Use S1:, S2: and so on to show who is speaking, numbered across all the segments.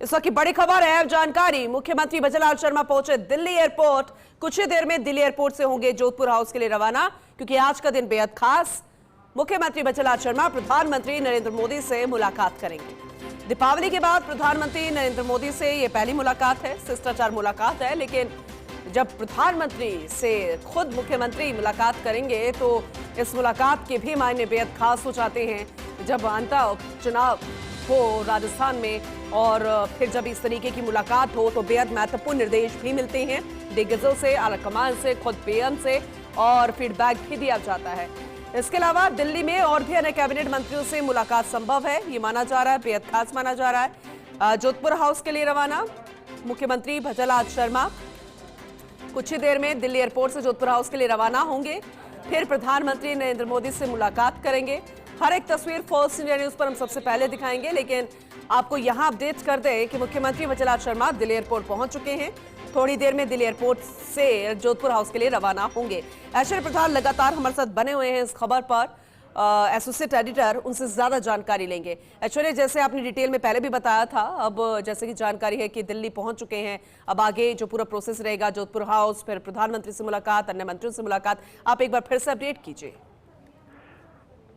S1: इस वक्त की बड़ी खबर है, जानकारी। मुख्यमंत्री भजनलाल शर्मा पहुंचे दिल्ली एयरपोर्ट। कुछ ही देर में दिल्ली एयरपोर्ट से होंगे जोधपुर हाउस के लिए रवाना, क्योंकि आज का दिन बेहद खास। मुख्यमंत्री भजनलाल शर्मा प्रधानमंत्री नरेंद्र मोदी से मुलाकात करेंगे। दीपावली के बाद प्रधानमंत्री नरेंद्र मोदी से यह पहली मुलाकात है, शिष्टाचार मुलाकात है। लेकिन जब प्रधानमंत्री से खुद मुख्यमंत्री मुलाकात करेंगे तो इस मुलाकात के भी मायने बेहद खास हो जाते हैं। जब अंतः चुनाव हो राजस्थान में और फिर जब इस तरीके की मुलाकात हो तो बेहद महत्वपूर्ण निर्देश भी मिलते हैं दिग्गजों से, आलाकमान से, खुद पीएम से, और फीडबैक भी दिया जाता है। इसके अलावा दिल्ली में और भी अन्य कैबिनेट मंत्रियों से मुलाकात संभव है, ये माना जा रहा है, बेहद खास माना जा रहा है। जोधपुर हाउस के लिए रवाना मुख्यमंत्री भजनलाल शर्मा कुछ ही देर में दिल्ली एयरपोर्ट से जोधपुर हाउस के लिए रवाना होंगे। फिर प्रधानमंत्री नरेंद्र मोदी से मुलाकात करेंगे। हर एक तस्वीर फर्स्ट इंडिया न्यूज पर हम सबसे पहले दिखाएंगे, लेकिन आपको यहां अपडेट कर दें कि मुख्यमंत्री भजनलाल शर्मा दिल्ली एयरपोर्ट पहुंच चुके हैं। थोड़ी देर में दिल्ली एयरपोर्ट से जोधपुर हाउस के लिए रवाना होंगे। ऐश्वर्य प्रधान लगातार हमारे साथ बने हुए हैं इस खबर पर, एसोसिएट एडिटर, उनसे ज्यादा जानकारी लेंगे। ऐश्वर्य, जैसे आपने डिटेल में पहले भी बताया था, अब जैसे कि जानकारी है कि दिल्ली पहुंच चुके हैं, अब आगे जो पूरा प्रोसेस रहेगा, जोधपुर हाउस, फिर प्रधानमंत्री से मुलाकात, अन्य मंत्रियों से मुलाकात, आप एक बार फिर से अपडेट कीजिए।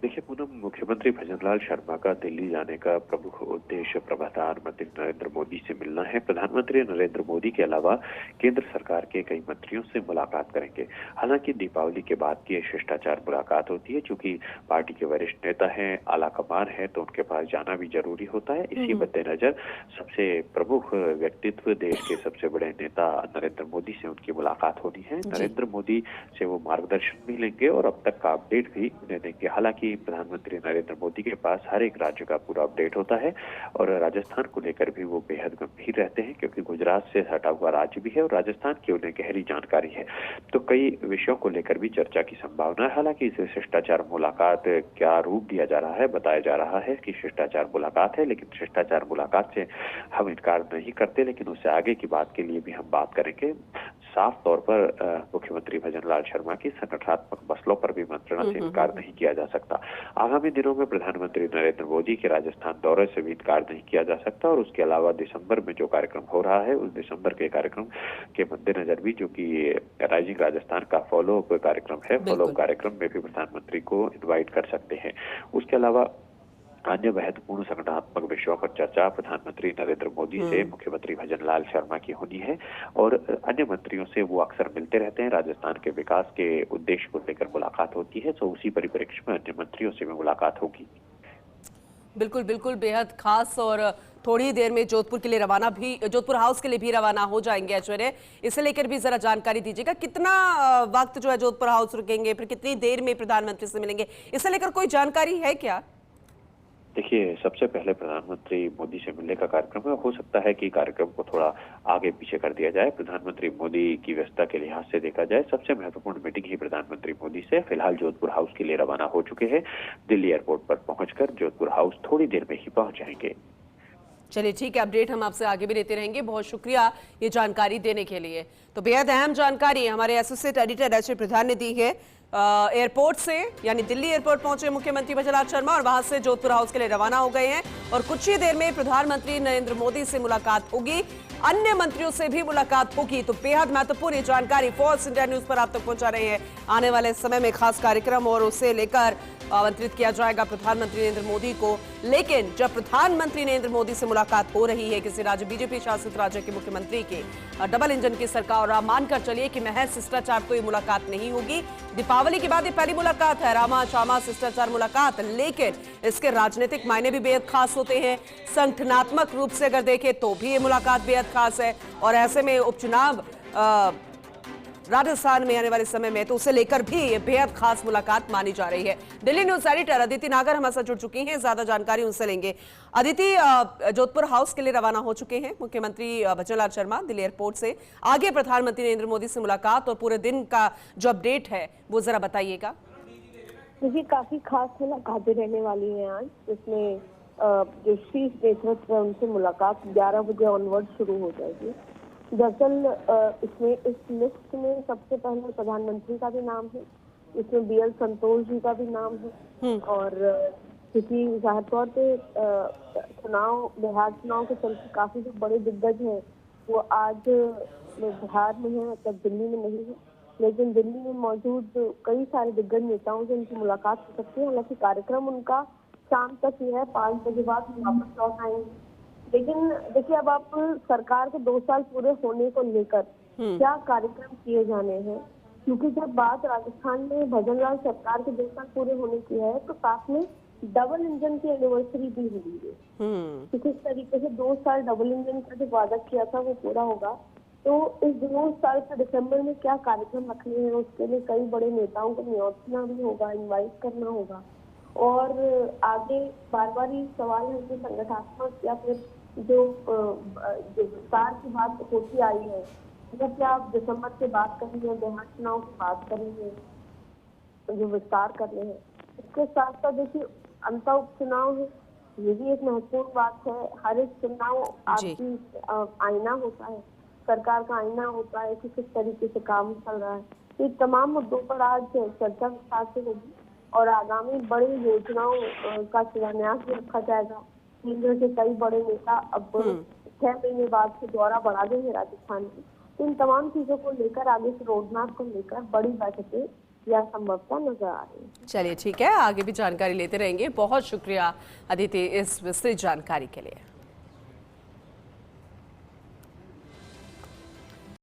S2: देखिए पूनम, मुख्यमंत्री भजनलाल शर्मा का दिल्ली जाने का प्रमुख उद्देश्य प्रधानमंत्री नरेंद्र मोदी से मिलना है। प्रधानमंत्री नरेंद्र मोदी के अलावा केंद्र सरकार के कई मंत्रियों से मुलाकात करेंगे। हालांकि दीपावली के बाद की शिष्टाचार मुलाकात होती है, क्योंकि पार्टी के वरिष्ठ नेता हैं, आलाकमान है, तो उनके पास जाना भी जरूरी होता है। इसी मद्देनजर सबसे प्रमुख व्यक्तित्व, देश के सबसे बड़े नेता नरेंद्र मोदी से उनकी मुलाकात होनी है। नरेंद्र मोदी से वो मार्गदर्शन भी लेंगे और अब तक का अपडेट भी उन्हें देंगे। हालांकि प्रधानमंत्री नरेंद्र मोदी के पास हर एक राज्य का पूरा अपडेट होता है और राजस्थान को लेकर भी वो बेहद गंभीर रहते हैं, क्योंकि गुजरात से सटा हुआ राज्य भी है और राजस्थान की उन्हें गहरी जानकारी है। तो कई विषयों को लेकर भी चर्चा की संभावना है। हालांकि इसे शिष्टाचार मुलाकात क्या रूप दिया जा रहा है, बताया जा रहा है कि शिष्टाचार मुलाकात है, लेकिन शिष्टाचार मुलाकात से हम इनकार नहीं करते, लेकिन उससे आगे की बात के लिए भी हम बात करेंगे। साफ तौर पर मुख्यमंत्री भजनलाल शर्मा की संगठनात्मक मसलों पर भी मंत्रणा से इनकार नहीं किया जा सकता। आगामी दिनों में प्रधानमंत्री नरेंद्र मोदी के राजस्थान दौरे से भी इनकार नहीं किया जा सकता और उसके अलावा दिसंबर में जो कार्यक्रम हो रहा है, उस दिसंबर के कार्यक्रम के मद्देनजर भी, जो कि राइजिंग राजस्थान का फॉलोअप कार्यक्रम है, फॉलोअप कार्यक्रम में भी प्रधानमंत्री को इन्वाइट कर सकते हैं। उसके अलावा अन्य महत्वपूर्ण संगठनात्मक विषयों पर चर्चा प्रधानमंत्री नरेंद्र मोदी से मुख्यमंत्री भजनलाल शर्मा की होनी है और अन्य मंत्रियों से वो अक्सर मिलते रहते हैं। राजस्थान के विकास के उद्देश्य को लेकर मुलाकात होती है, तो उसी परिप्रेक्ष्य में अन्य मंत्रियों से भी मुलाकात होगी।
S1: बिल्कुल बिल्कुल, बेहद खास। और थोड़ी देर में जोधपुर के लिए रवाना भी, जोधपुर हाउस के लिए भी रवाना हो जाएंगे। ऐश्वर्य, इसे लेकर भी जरा जानकारी दीजिएगा, कितना वक्त जो है जोधपुर हाउस रुकेंगे, फिर कितनी देर में प्रधानमंत्री से मिलेंगे, इसे लेकर कोई जानकारी है क्या?
S2: देखिए, सबसे पहले प्रधानमंत्री मोदी से मिलने का कार्यक्रम है। हो सकता है कि कार्यक्रम को थोड़ा आगे पीछे कर दिया जाए, प्रधानमंत्री मोदी की व्यस्तता के लिहाज से देखा जाए। सबसे महत्वपूर्ण मीटिंग ही प्रधानमंत्री मोदी से। फिलहाल जोधपुर हाउस के लिए रवाना हो चुके हैं। दिल्ली एयरपोर्ट पर पहुंचकर जोधपुर हाउस थोड़ी देर में ही पहुंच जाएंगे।
S1: चलिए ठीक है, अपडेट हम आपसे आगे भी लेते रहेंगे। बहुत शुक्रिया ये जानकारी देने के लिए। तो बेहद अहम जानकारी हमारे एसोसिएट एडिटर ऐश्वर्य प्रधान ने दी है। एयरपोर्ट से यानी दिल्ली एयरपोर्ट पहुंचे मुख्यमंत्री भजनलाल शर्मा और वहां से जोधपुर हाउस के लिए रवाना हो गए हैं और कुछ ही देर में प्रधानमंत्री नरेंद्र मोदी से मुलाकात होगी, अन्य मंत्रियों से भी मुलाकात होगी। तो बेहद महत्वपूर्ण जानकारी फर्स्ट इंडिया न्यूज पर आप तक पहुंचा रहे हैं। आने वाले समय में खास कार्यक्रम और उसे लेकर आमंत्रित किया जाएगा प्रधानमंत्री नरेंद्र मोदी को। लेकिन जब प्रधानमंत्री नरेंद्र मोदी से मुलाकात हो रही है किसी राज्य, बीजेपी शासित राज्य के मुख्यमंत्री के, डबल इंजन की सरकार, और आप मानकर चलिए कि महज शिष्टाचार तो ये मुलाकात नहीं होगी। दीपावली के बाद ये पहली मुलाकात है, रामा शामा शिष्टाचार मुलाकात, लेकिन इसके राजनीतिक मायने भी बेहद खास होते हैं। संगठनात्मक रूप से अगर देखें तो भी ये मुलाकात बेहद खास है और ऐसे में उपचुनाव राजस्थान में आने वाले समय में, तो उसे लेकर भी ये बेहद खास मुलाकात मानी जा रही है। दिल्ली न्यूज एडिटर अदिति नागर हमारे साथ जुड़ चुकी हैं, ज्यादा जानकारी उनसे लेंगे। अदिति, जोधपुर हाउस के लिए रवाना हो चुके हैं मुख्यमंत्री भजनलाल शर्मा दिल्ली एयरपोर्ट से। आगे प्रधानमंत्री नरेंद्र मोदी से मुलाकात और पूरे दिन का जो अपडेट है वो जरा बताइएगा।
S3: देखिए, काफी खास मुलाकातें रहने वाली हैं आज, जिसमें जो शीर्ष नेतृत्व है उनसे मुलाकात 11 बजे ऑनवर्ड शुरू हो जाएगी। दरअसल इसमें इस लिस्ट में सबसे पहले प्रधानमंत्री का भी नाम है, इसमें BL संतोष जी का भी नाम है और क्योंकि जाहिर तौर पे बिहार चुनाव के चलते काफी जो बड़े दिग्गज हैं वो आज बिहार में है, मतलब दिल्ली में नहीं है, लेकिन दिल्ली में मौजूद कई सारे दिग्गज नेताओं से उनकी मुलाकात हो सकती है। हालांकि कार्यक्रम उनका शाम तक ही है, 5 बजे बाद वापस लौट आएंगे। लेकिन देखिए, अब आप सरकार के 2 साल पूरे होने को लेकर क्या कार्यक्रम किए जाने हैं, क्योंकि जब बात राजस्थान में भजनलाल सरकार के 2 साल पूरे होने की है तो साथ में डबल इंजन की एनिवर्सरी भी हुई है। तो किस तरीके से 2 साल डबल इंजन का जो वादा किया था वो पूरा होगा, तो इस 2 साल के दिसंबर में क्या कार्यक्रम रखने हैं उसके लिए कई बड़े नेताओं को न्योतना भी होगा, इनवाइट करना होगा। और आगे बार बार ये सवाल है कि संगठनात्मक या फिर जो विस्तार की बात होती आई है, वो क्या आप दिसंबर से बात करेंगे, बिहार चुनाव की बात करेंगे, जो विस्तार करने हैं। इसके साथ साथ देखिए, अंतर उपचुनाव है, ये भी एक महत्वपूर्ण बात है। हर एक चुनाव आपकी आईना होता है, सरकार का आईना होता है कि किस तरीके से काम चल रहा है। तो ये तमाम मुद्दों पर आज चर्चा विस्तार से होगी और आगामी बड़ी योजनाओं का शिलान्यास भी रखा जाएगा। केंद्र के कई बड़े नेता अब 6 महीने बाद से दौरा बढ़ा देंगे राजस्थान में। तो इन तमाम चीजों को लेकर, आगे से रोडमैप को लेकर बड़ी बैठकें या संभवतः नजर आ रही है।
S1: चलिए ठीक है, आगे भी जानकारी लेते रहेंगे। बहुत शुक्रिया अदिति इस विस्तृत जानकारी के लिए।